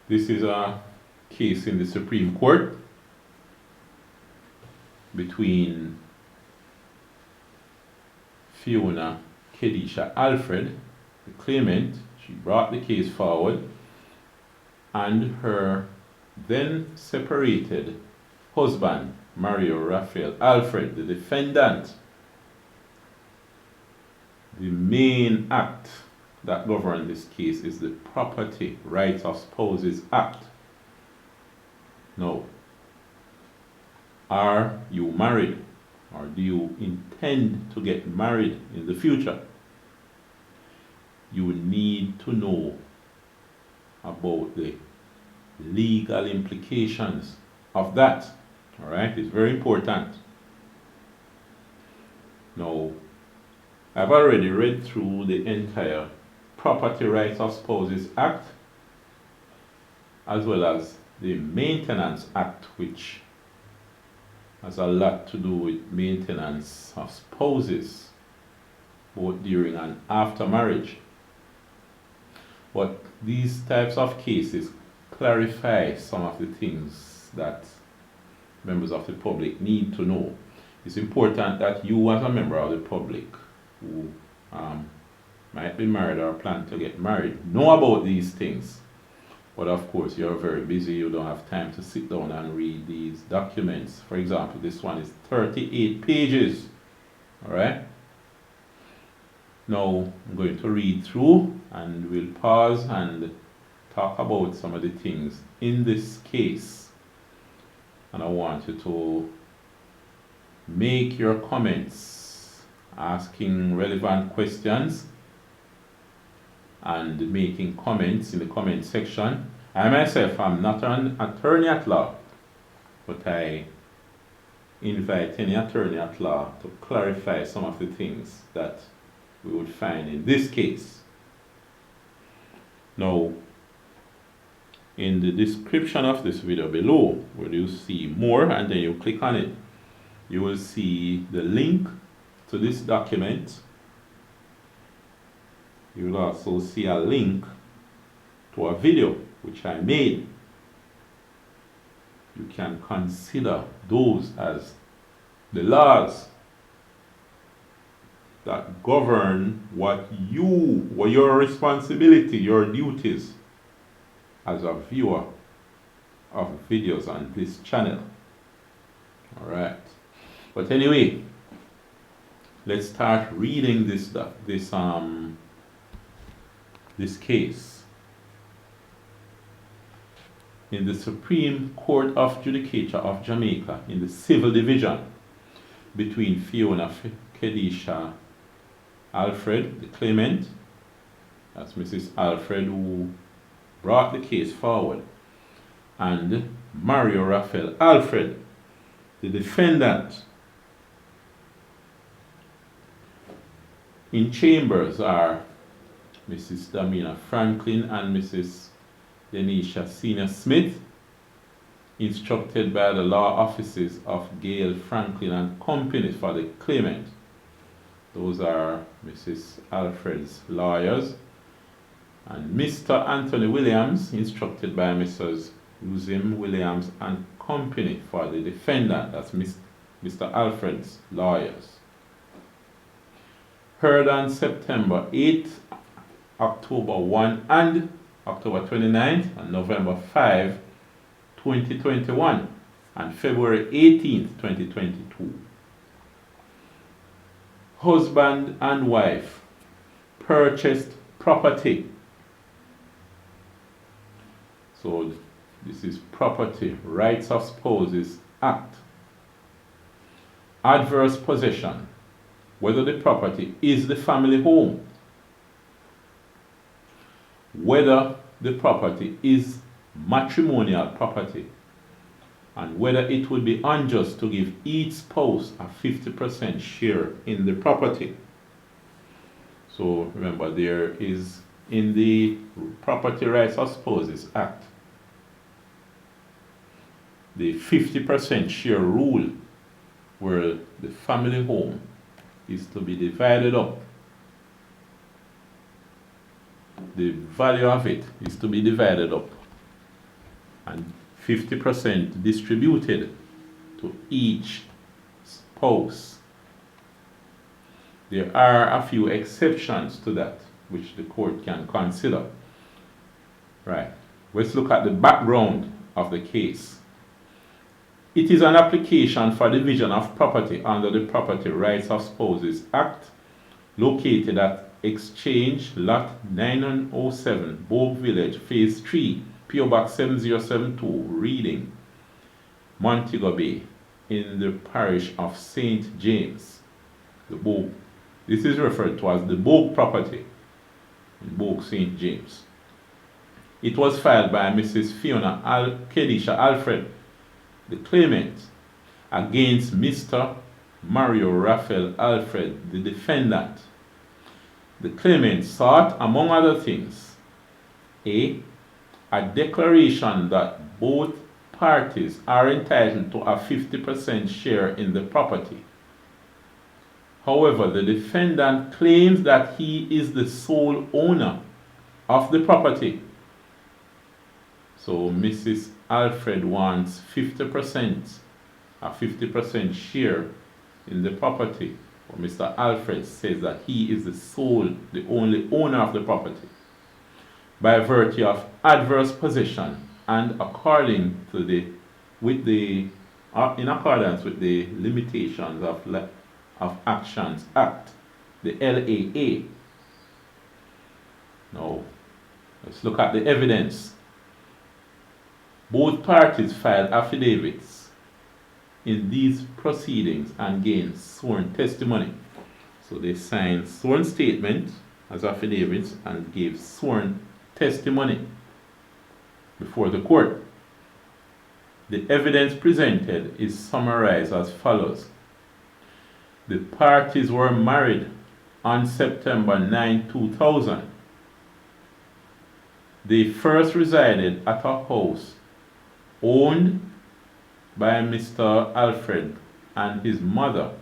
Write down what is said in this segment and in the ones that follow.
This is a case in the Supreme Court between Fiona Kedisha Alfred, the claimant. She brought the case forward, and her then separated husband, Mario Raphael Alfred, the defendant. The main act that governs this case is the Property Rights of Spouses Act. Now, are you married, or do you intend to get married in the future? You need to know about the legal implications of that. All right, it's very important. Now, I've already read through the entire Property Rights of Spouses Act, as well as the Maintenance Act, which has a lot to do with maintenance of spouses, both during and after marriage. But these types of cases clarify some of the things that members of the public need to know. It's important that you, as a member of the public who might be married or plan to get married, know about these things. But of course, you're very busy, you don't have time to sit down and read these documents. For example, this one is 38 pages. All right? Now, I'm going to read through, and we'll pause and talk about some of the things in this case. And I want you to make your comments, asking relevant questions and making comments in the comment section. I myself am not an attorney at law, but I invite any attorney at law to clarify some of the things that we would find in this case. Now, in the description of this video below, where you see more and then you click on it, you will see the link to this document. You will also see a link to a video which I made. You can consider those as the laws that govern what your responsibility, your duties as a viewer of videos on this channel. All right. But anyway, let's start reading this case. In the Supreme Court of Judicature of Jamaica, in the Civil Division, between Fiona Kedisha Alfred, the claimant, that's Mrs. Alfred who brought the case forward, and Mario Raphael Alfred, the defendant. In chambers are Mrs. Damina Franklin and Mrs. Denisha Senior Smith, instructed by the law offices of Gail Franklin and Company for the claimant. Those are Mrs. Alfred's lawyers. And Mr. Anthony Williams, instructed by Mrs. Uzim Williams and Company for the defendant. That's Mr. Alfred's lawyers. Heard on September 8th, October 1 and October 29th and November 5, 2021 and February 18th, 2022. Husband and wife purchased property. So this is Property Rights of Spouses Act. Adverse possession. Whether the property is the family home, whether the property is matrimonial property, and whether it would be unjust to give each spouse a 50% share in the property. So remember, there is in the Property Rights of Spouses Act the 50% share rule, where the family home is to be divided up. The value of it is to be divided up and 50% distributed to each spouse. There are a few exceptions to that which the court can consider. Right. Let's look at the background of the case. It is an application for division of property under the Property Rights of Spouses Act, located at Exchange Lot 907, Bogue Village, Phase 3, PO Box 7072, Reading, Montego Bay, in the parish of St. James, the Bogue. This is referred to as the Bogue property in Bogue, St. James. It was filed by Mrs. Fiona Kedisha Alfred, the claimant, against Mr. Mario Raphael Alfred, the defendant. The claimant sought, among other things, a declaration that both parties are entitled to a 50% share in the property. However, the defendant claims that he is the sole owner of the property. So Mrs. Alfred wants 50%, a 50% share in the property. Or Mr. Alfred says that he is the only owner of the property, by virtue of adverse possession and in accordance with the limitations of Actions Act, the LAA. Now, let's look at the evidence. Both parties filed affidavits in these proceedings and gained sworn testimony. So they signed sworn statements as affidavits and gave sworn testimony before the court. The evidence presented is summarized as follows. The parties were married on September 9, 2000. They first resided at a house owned by Mr. Alfred and his mother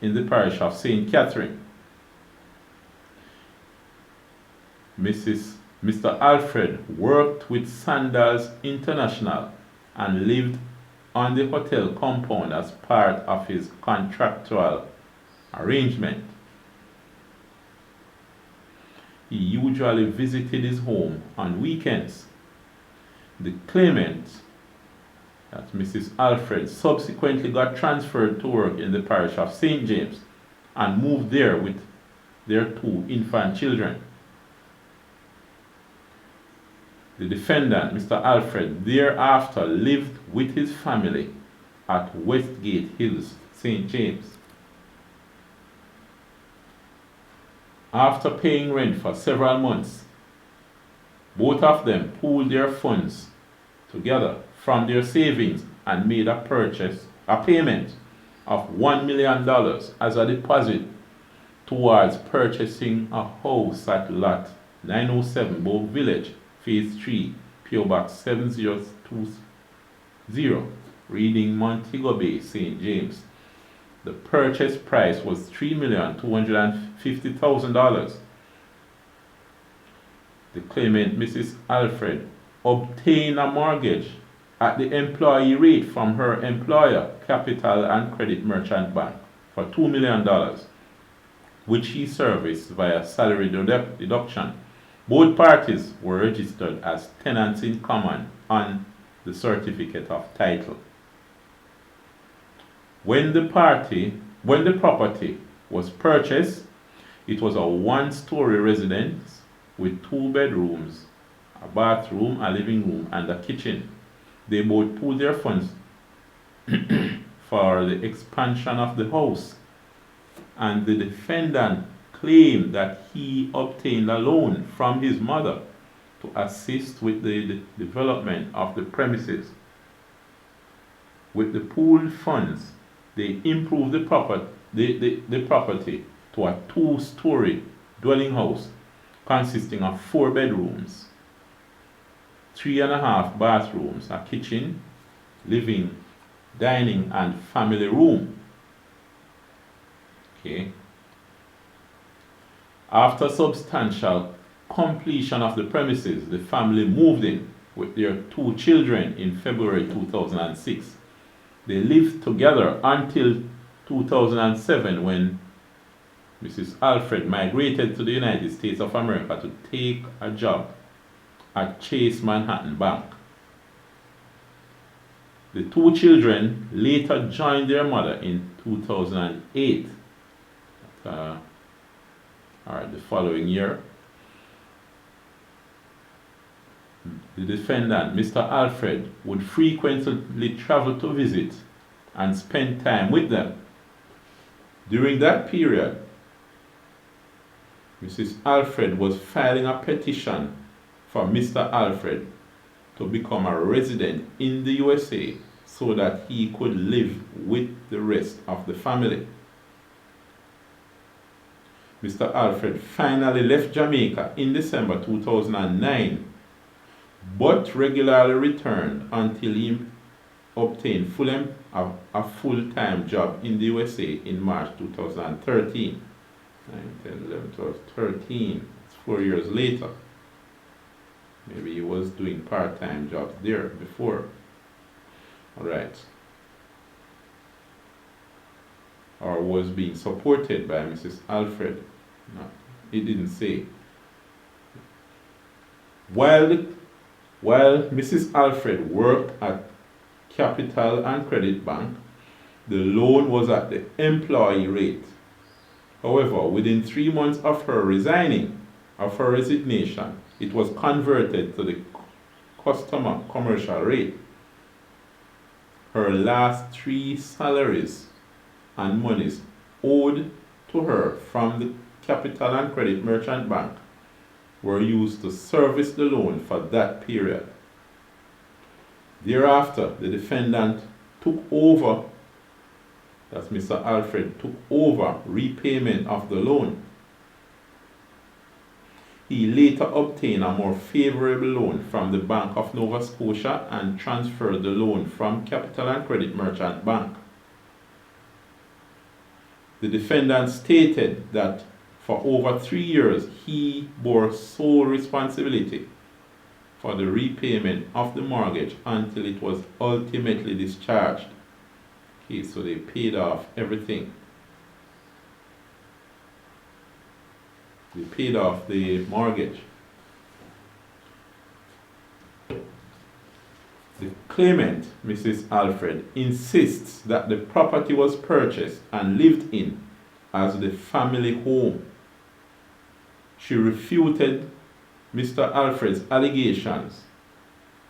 in the parish of St. Catherine. Mr. Alfred worked with Sandals International and lived on the hotel compound as part of his contractual arrangement. He usually visited his home on weekends. The claimant, that's Mrs. Alfred, subsequently got transferred to work in the parish of St. James and moved there with their 2 infant children. The defendant, Mr. Alfred, thereafter lived with his family at Westgate Hills, St. James. After paying rent for several months, both of them pooled their funds together from their savings and made a payment of $1 million as a deposit towards purchasing a house at Lot 907 Bogue Village, Phase 3, PO Box 7020, Reading, Montego Bay, St. James. The purchase price was $3,250,000. The claimant, Mrs. Alfred, obtained a mortgage at the employee rate from her employer, Capital and Credit Merchant Bank, for $2 million, which he serviced via salary deduction. Both parties were registered as tenants in common on the certificate of title. When the property was purchased, it was a 1-story residence with 2 bedrooms, a bathroom, a living room, and a kitchen. They both pooled their funds for the expansion of the house, and the defendant claimed that he obtained a loan from his mother to assist with the development of the premises. With the pooled funds, they improved the property to a 2-story dwelling house consisting of 4 bedrooms, 3.5 bathrooms, a kitchen, living, dining, and family room. Okay. After substantial completion of the premises, the family moved in with their 2 children in February 2006. They lived together until 2007 when Mrs. Alfred migrated to the United States of America to take a job at Chase Manhattan Bank. The 2 children later joined their mother in 2008, the following year. The defendant, Mr. Alfred, would frequently travel to visit and spend time with them. During that period, Mrs. Alfred was filing a petition for Mr. Alfred to become a resident in the USA so that he could live with the rest of the family. Mr. Alfred finally left Jamaica in December 2009, but regularly returned until he obtained a full-time job in the USA in March 2013. 9, 10, 11, 12, 13. It's 4 years later. Maybe he was doing part-time jobs there before. Alright. Or was being supported by Mrs. Alfred. No, it didn't say. While Mrs. Alfred worked at Capital and Credit Bank, the loan was at the employee rate. However, within 3 months of her resignation, it was converted to the customer commercial rate. Her last 3 salaries and monies owed to her from the Capital and Credit Merchant Bank were used to service the loan for that period. Thereafter, the defendant took over, that's Mr. Alfred, took over repayment of the loan. He later obtained a more favorable loan from the Bank of Nova Scotia and transferred the loan from Capital and Credit Merchant Bank. The defendant stated that for over 3 years he bore sole responsibility for the repayment of the mortgage until it was ultimately discharged. Okay, so they paid off everything. They paid off the mortgage. The claimant, Mrs. Alfred, insists that the property was purchased and lived in as the family home. She refuted Mr. Alfred's allegations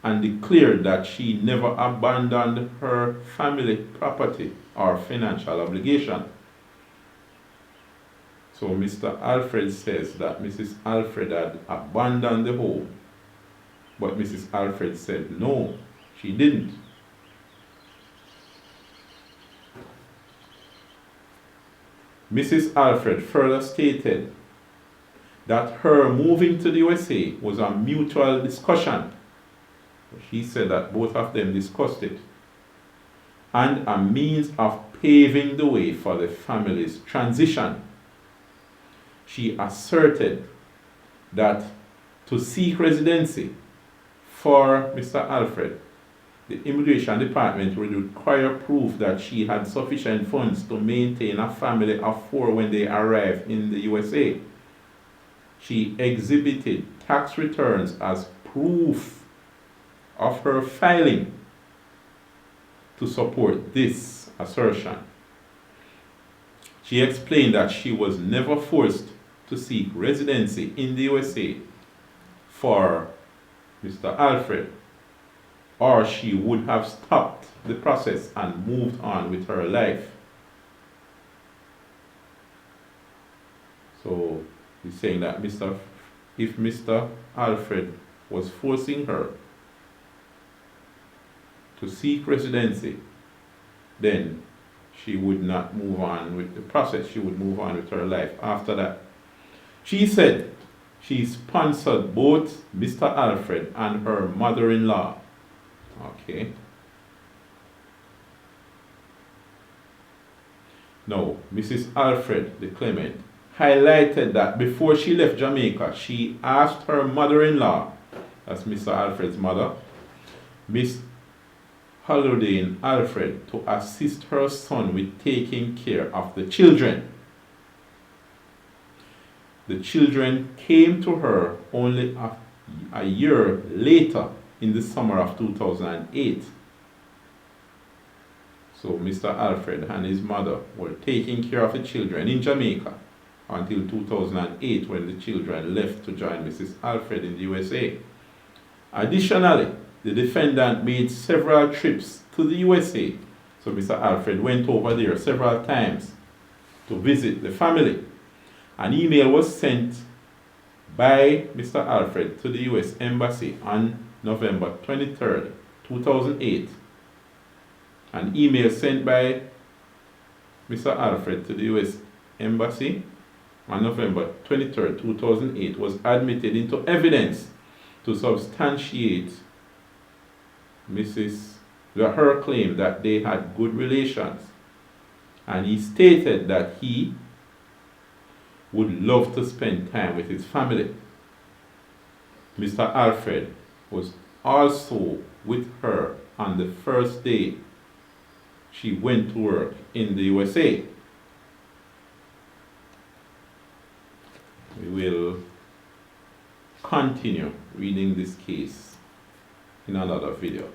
and declared that she never abandoned her family property or financial obligation. So Mr. Alfred says that Mrs. Alfred had abandoned the home, but Mrs. Alfred said no, she didn't. Mrs. Alfred further stated that her moving to the USA was a mutual discussion. She said that both of them discussed it, and a means of paving the way for the family's transition. She asserted that to seek residency for Mr. Alfred, the Immigration Department would require proof that she had sufficient funds to maintain a family of 4 when they arrived in the USA. She exhibited tax returns as proof of her filing to support this assertion. She explained that she was never forced to seek residency in the USA for Mr. Alfred, or she would have stopped the process and moved on with her life. So he's saying that if Mr. Alfred was forcing her to seek residency, then she would not move on with the process. She would move on with her life after that. She said she sponsored both Mr. Alfred and her mother-in-law. Okay. Now, Mrs. Alfred, the claimant, highlighted that before she left Jamaica, she asked her mother-in-law, that's Mr. Alfred's mother, Miss Haldane Alfred, to assist her son with taking care of the children. The children came to her only a year later in the summer of 2008. So Mr. Alfred and his mother were taking care of the children in Jamaica until 2008, when the children left to join Mrs. Alfred in the USA. Additionally, the defendant made several trips to the USA. So Mr. Alfred went over there several times to visit the family. An email was sent by Mr. Alfred to the US Embassy on November 23rd, 2008. An email sent by Mr. Alfred to the US Embassy on November 23rd, 2008 was admitted into evidence to substantiate her claim that they had good relations. And he stated that he would love to spend time with his family. Mr. Alfred was also with her on the first day she went to work in the USA. We will continue reading this case in another video.